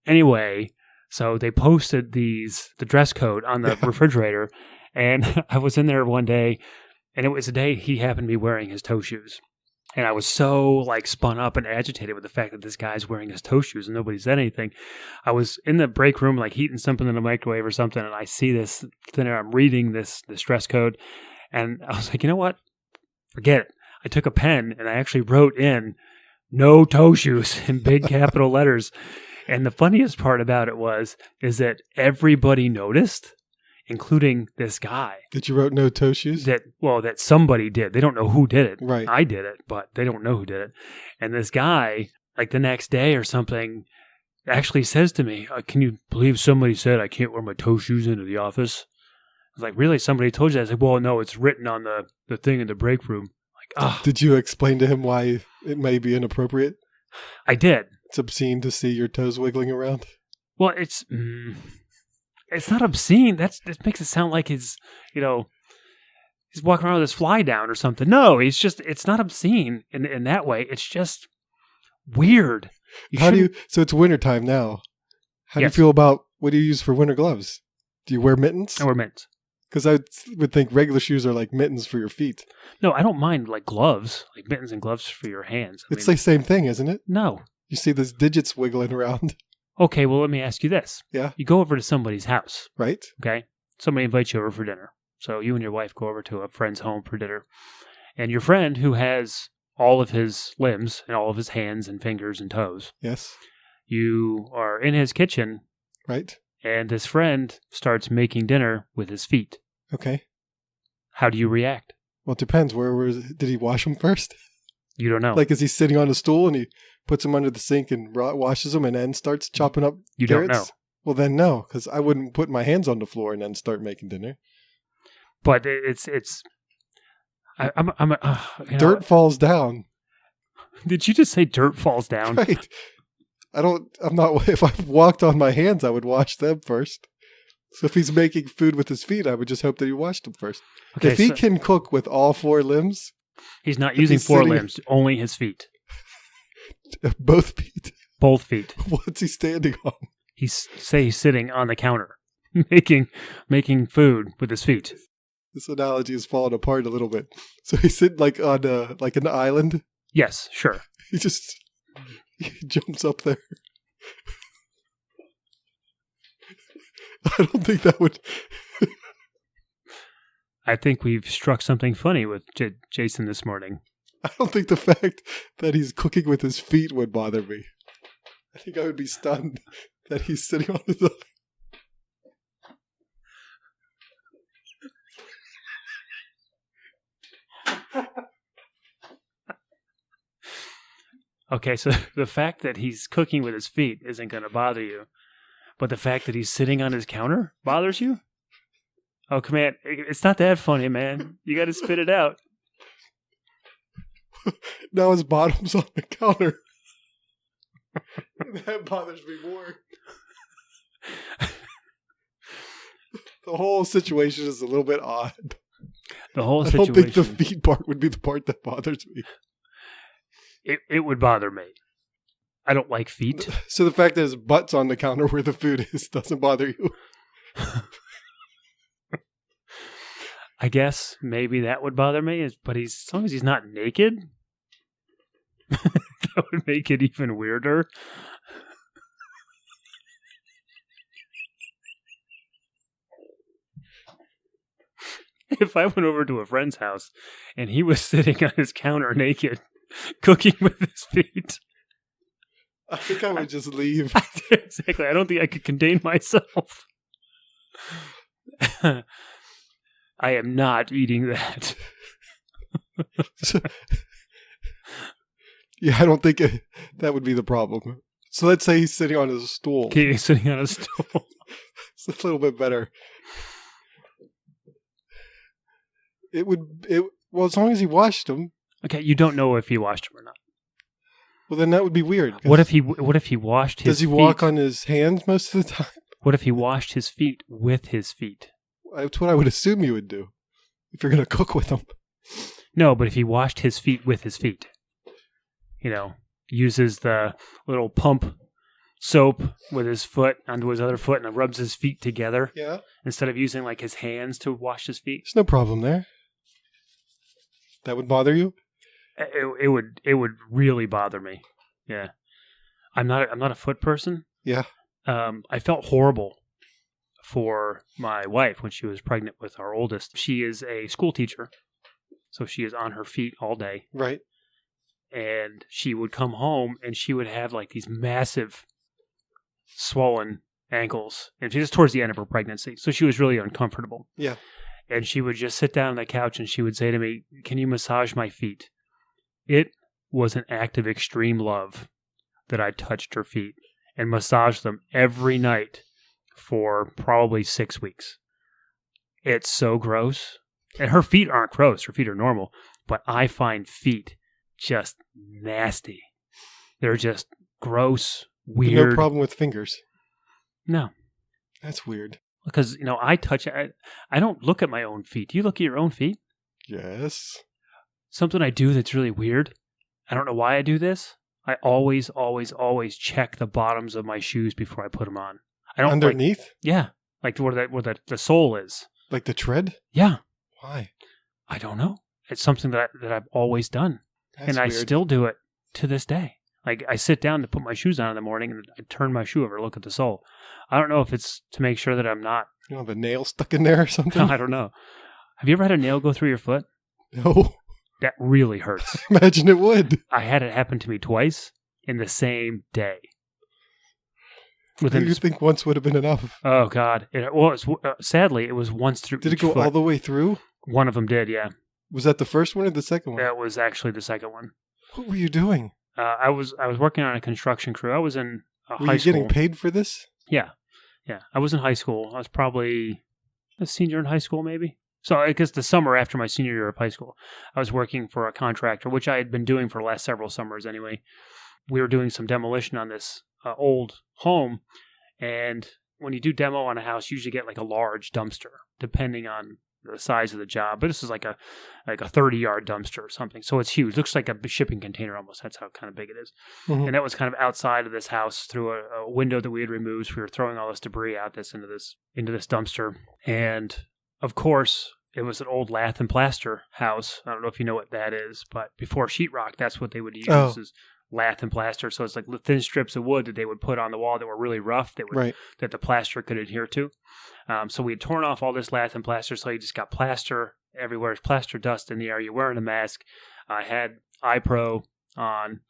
anyway, so they posted the dress code on the refrigerator, and I was in there one day, and it was the day he happened to be wearing his toe shoes. And I was so like spun up and agitated with the fact that this guy's wearing his toe shoes and nobody said anything. I was in the break room like heating something in the microwave or something, and I see this thinner. I'm reading this dress code, and I was like, you know what? Forget it. I took a pen and I actually wrote in "no toe shoes" in big capital letters. And the funniest part about it is that everybody noticed, including this guy. That you wrote no toe shoes? That somebody did. They don't know who did it. Right. I did it, but they don't know who did it. And this guy, like the next day or something, actually says to me, "Can you believe somebody said I can't wear my toe shoes into the office?" I was like, "Really? Somebody told you that?" I was like, "Well, no, it's written on the thing in the break room." Did you explain to him why it may be inappropriate? I did. It's obscene to see your toes wiggling around. Well, it's not obscene. That makes it sound like he's walking around with his fly down or something. No, it's not obscene in that way. It's just weird. So it's wintertime now. How do you Yes. feel about, what do you use for winter gloves? Do you wear mittens? I wear mittens. Because I would think regular shoes are like mittens for your feet. No, I don't mind like gloves, like mittens and gloves for your hands. It's the same thing, isn't it? No. You see those digits wiggling around. Okay, well, let me ask you this. Yeah. You go over to somebody's house, Right? okay? Somebody invites you over for dinner. So you and your wife go over to a friend's home for dinner. And your friend, who has all of his limbs and all of his hands and fingers and toes, Yes. you are in his kitchen, Right? and this friend starts making dinner with his feet. Okay. How do you react? Well, it depends. Did he wash them first? You don't know. Like, is he sitting on a stool and he puts them under the sink and washes them and then starts chopping up You don't carrots? know. Well, then no, because I wouldn't put my hands on the floor and then start making dinner. But Dirt falls down. Did you just say dirt falls down? Right. If I walked on my hands, I would wash them first. So if he's making food with his feet, I would just hope that he washed them first. Okay, if he can cook with all 4 limbs, he's not using 4 sitting- limbs, only his feet. both feet, Both feet. what's he standing on? He's sitting on the counter, making food with his feet. This analogy is falling apart a little bit. So he's sitting like on like an island. Yes, sure. He jumps up there. I don't think that would. I think we've struck something funny with Jason this morning. I don't think the fact that he's cooking with his feet would bother me. I think I would be stunned that he's sitting on his. Okay, so the fact that he's cooking with his feet isn't going to bother you, but the fact that he's sitting on his counter bothers you? Oh, come on. It's not that funny, man. You got to spit it out. Now his bottom's on the counter. That bothers me more. The whole situation is a little bit odd. The whole I situation. don't think the feet part would be the part that bothers me. It would bother me. I don't like feet. So the fact that his butt's on the counter where the food is doesn't bother you? I guess maybe that would bother me, but as long as he's not naked, that would make it even weirder. If I went over to a friend's house and he was sitting on his counter naked, cooking with his feet, I think I would just leave. Exactly. I don't think I could contain myself. I am not eating that. Yeah, I don't think that would be the problem. So let's say he's sitting on his stool. Okay, he's sitting on a stool. It's a little bit better. Well, as long as he washed him. Okay, you don't know if he washed them or not. Well, then that would be weird. What if he washed his feet? Does he walk on his hands most of the time? What if he washed his feet with his feet? That's what I would assume you would do if you're going to cook with them. No, but if he washed his feet with his feet, uses the little pump soap with his foot onto his other foot and rubs his feet together. Yeah. Instead of using like his hands to wash his feet. There's no problem there. That would bother you? It would really bother me. Yeah. I'm not a foot person. Yeah. I felt horrible for my wife when she was pregnant with our oldest. She is a school teacher, so she is on her feet all day. Right. And she would come home and she would have like these massive swollen ankles. And she was towards the end of her pregnancy, so she was really uncomfortable. Yeah. And she would just sit down on the couch and she would say to me, "Can you massage my feet?" It was an act of extreme love that I touched her feet and massaged them every night for probably 6 weeks. It's so gross. And her feet aren't gross. Her feet are normal. But I find feet just nasty. They're just gross, weird. No problem with fingers. No. That's weird. Because, I don't look at my own feet. Do you look at your own feet? Yes. Something I do that's really weird. I don't know why I do this. I always, always, always check the bottoms of my shoes before I put them on. I don't underneath? Like where the sole is. Like the tread? Yeah. Why? I don't know. It's something that I've always done. That's and I weird. still do it to this day. Like I sit down to put my shoes on in the morning and I turn my shoe over to look at the sole. I don't know if it's to make sure that I'm not. You don't have a nail stuck in there or something? I don't know. Have you ever had a nail go through your foot? No. That really hurts. Imagine it would. I had it happen to me twice in the same day. Do you think once would have been enough? Oh, God. Sadly, it was once through Did it each go foot. all the way through? One of them did, yeah. Was that the first one or the second one? That was actually the second one. What were you doing? I was working on a construction crew. I was in high school. Were you getting paid for this? Yeah. Yeah. I was in high school. I was probably a senior in high school, maybe. So I guess the summer after my senior year of high school, I was working for a contractor, which I had been doing for the last several summers anyway. We were doing some demolition on this old home, and when you do demo on a house, you usually get like a large dumpster, depending on the size of the job. But this is like a 30-yard dumpster or something. So it's huge. Looks like a shipping container almost. That's how kind of big it is. Mhm. And that was kind of outside of this house through a window that we had removed. So we were throwing all this debris out into this dumpster. And of course, it was an old lath and plaster house. I don't know if you know what that is, but before sheetrock, that's what they would use is lath and plaster. So it's like thin strips of wood that they would put on the wall that were really rough that the plaster could adhere to. So we had torn off all this lath and plaster, so you just got plaster everywhere. There's plaster dust in the air. You're wearing a mask. I had iPro on,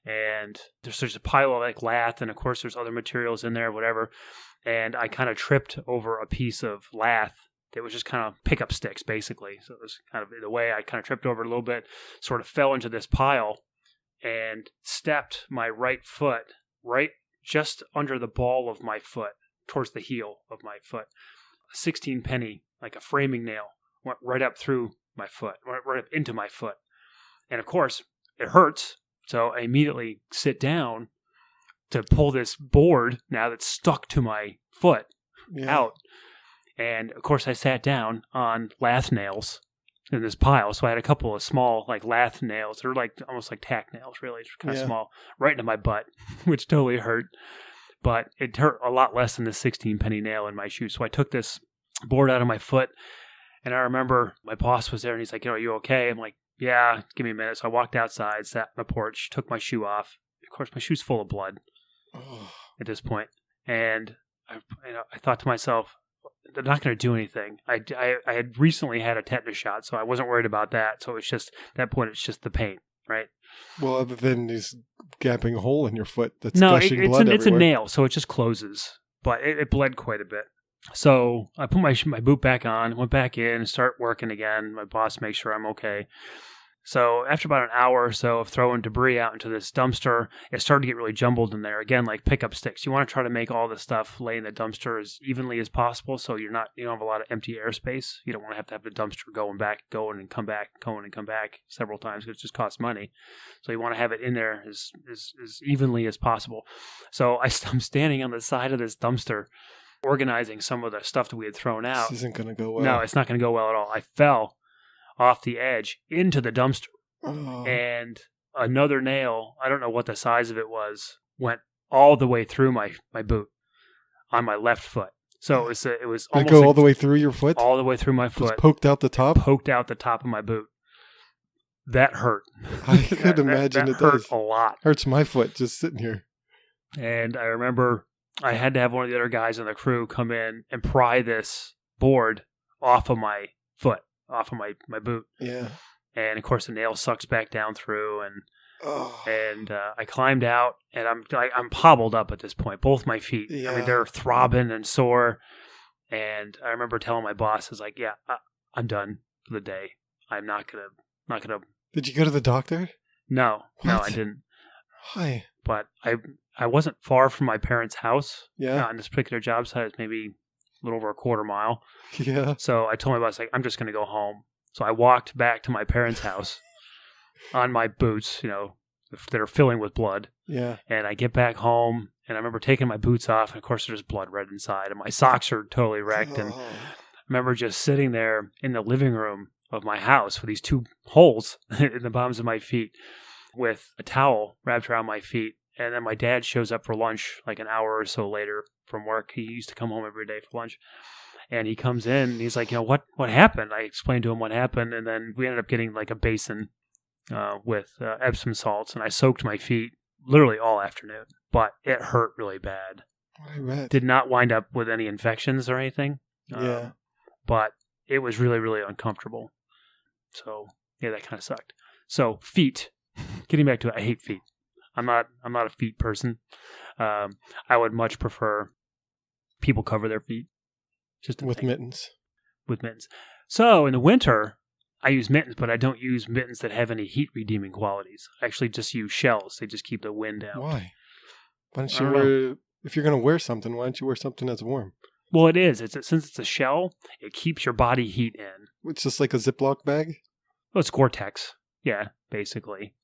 and there's a pile of like lath, and of course there's other materials in there, whatever. And I kind of tripped over a piece of lath that was just kind of pickup sticks, basically. So it was kind of, in a way, I kind of tripped over it a little bit, sort of fell into this pile, and stepped my right foot right just under the ball of my foot, towards the heel of my foot. A 16 penny, like a framing nail, went right up through my foot, right up into my foot. And of course, it hurts. So I immediately sit down to pull this board now that's stuck to my foot out. And of course, I sat down on lath nails in this pile. So I had a couple of small like lath nails. They're like almost like tack nails, really. It's kind of small, right into my butt, which totally hurt. But it hurt a lot less than the 16 penny nail in my shoe. So I took this board out of my foot, and I remember my boss was there, and he's like, are you okay? I'm like, yeah, give me a minute. So I walked outside, sat on the porch, took my shoe off. Of course, my shoe's full of blood at this point. And I thought to myself, they're not going to do anything. I had recently had a tetanus shot, so I wasn't worried about that. So it's just, at that point, it's just the pain, right? Well, other than this gaping hole in your foot that's gushing blood everywhere. It's a nail, so it just closes. But it bled quite a bit. So I put my boot back on, went back in, and start working again. My boss makes sure I'm okay. So after about an hour or so of throwing debris out into this dumpster, it started to get really jumbled in there. Again, like pickup sticks. You want to try to make all the stuff lay in the dumpster as evenly as possible, so you don't have a lot of empty airspace. You don't want to have the dumpster going and come back several times, because it just costs money. So you want to have it in there as evenly as possible. So I'm standing on the side of this dumpster, organizing some of the stuff that we had thrown out. This isn't going to go well. No, it's not going to go well at all. I fell off the edge into the dumpster, and another nail, I don't know what the size of it was, went all the way through my boot on my left foot. So it was almost go all the way through your foot? All the way through my foot. Just poked out the top? Poked out the top of my boot. That hurt. I could imagine that it hurt does. a lot. Hurts my foot just sitting here. And I remember I had to have one of the other guys on the crew come in and pry this board off of my foot, off of my boot. Yeah. And of course the nail sucks back down through, and I climbed out, and I'm hobbled up at this point, both my feet. Yeah. I mean, they're throbbing and sore. And I remember telling my boss, I was like, I'm done for the day. I'm not gonna. Did you go to the doctor? No, What? I didn't. Why? But I wasn't far from my parents' house. Yeah. On this particular job site, it's maybe a little over a quarter mile. Yeah. So I told my boss, I'm just going to go home. So I walked back to my parents' house on my boots, that are filling with blood. Yeah. And I get back home, and I remember taking my boots off, and of course there's blood right inside, and my socks are totally wrecked. And I remember just sitting there in the living room of my house with these two holes in the bottoms of my feet, with a towel wrapped around my feet. And then my dad shows up for lunch like an hour or so later from work. He used to come home every day for lunch. And he comes in, and he's like, what happened? I explained to him what happened, and then we ended up getting like a basin with Epsom salts, and I soaked my feet literally all afternoon. But it hurt really bad. I bet. Did not wind up with any infections or anything. Yeah. But it was really, really uncomfortable. So, yeah, that kind of sucked. So, feet. Getting back to it, I hate feet. I'm not a feet person. I would much prefer people cover their feet. Just with mittens. With mittens. So in the winter, I use mittens, but I don't use mittens that have any heat redeeming qualities. I actually just use shells. They just keep the wind out. Why? Why don't you wear? If you're going to wear something, why don't you wear something that's warm? Well, it is. Since it's a shell, it keeps your body heat in. It's just like a Ziploc bag? Well, it's Gore-Tex. Yeah, basically.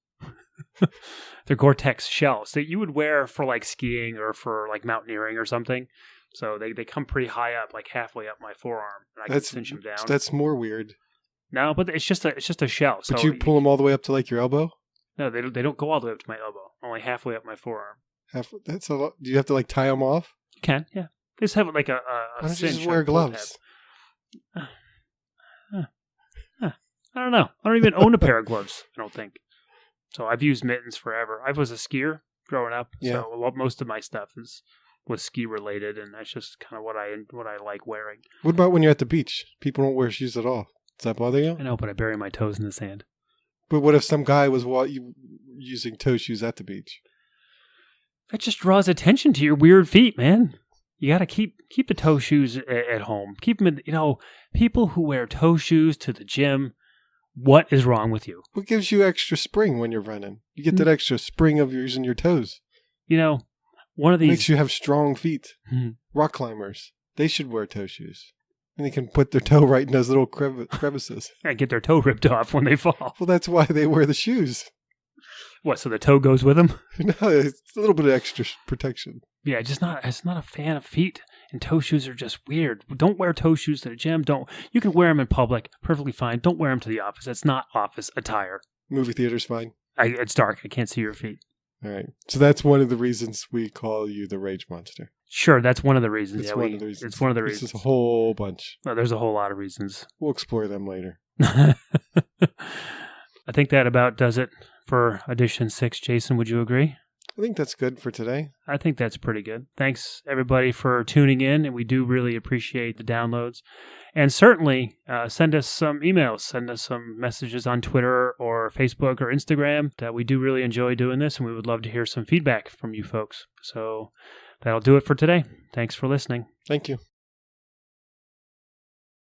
They're Gore-Tex shells that you would wear for like skiing or for like mountaineering or something. So they come pretty high up, like halfway up my forearm, and I can cinch them down. That's more weird. No, but it's just a shell. But so you pull them all the way up to like your elbow? No, they don't go all the way up to my elbow. Only halfway up my forearm. That's a lot. Do you have to like tie them off? You can, yeah. They just have like a Why don't you cinch just wear gloves? I don't know. I don't even own a pair of gloves, I don't think. So I've used mittens forever. I was a skier growing up, so most of my stuff was ski related, and that's just kind of what I like wearing. What about when you're at the beach? People don't wear shoes at all. Does that bother you? I know, but I bury my toes in the sand. But what if some guy was using toe shoes at the beach? That just draws attention to your weird feet, man. You got to keep the toe shoes at home. Keep them in, people who wear toe shoes to the gym, what is wrong with you? What gives you extra spring when you're running? You get that extra spring of using your toes. One of these makes you have strong feet. Rock climbers, they should wear toe shoes. And they can put their toe right in those little crevices. And get their toe ripped off when they fall. Well, that's why they wear the shoes. What, so the toe goes with them? No, it's a little bit of extra protection. Yeah, it's not a fan of feet, and toe shoes are just weird. Don't wear toe shoes to the gym. You can wear them in public, perfectly fine. Don't wear them to the office. That's not office attire. Movie theater's fine. It's dark. I can't see your feet. All right. So that's one of the reasons we call you the Rage Monster. Sure, that's one of the reasons. It's one of the reasons. It's one of the reasons. This is a whole bunch. Well, there's a whole lot of reasons. We'll explore them later. I think that about does it for edition 6. Jason, would you agree? I think that's good for today. I think that's pretty good. Thanks, everybody, for tuning in, and we do really appreciate the downloads. And certainly, send us some emails, send us some messages on Twitter or Facebook or Instagram. We do really enjoy doing this, and we would love to hear some feedback from you folks. So that'll do it for today. Thanks for listening. Thank you.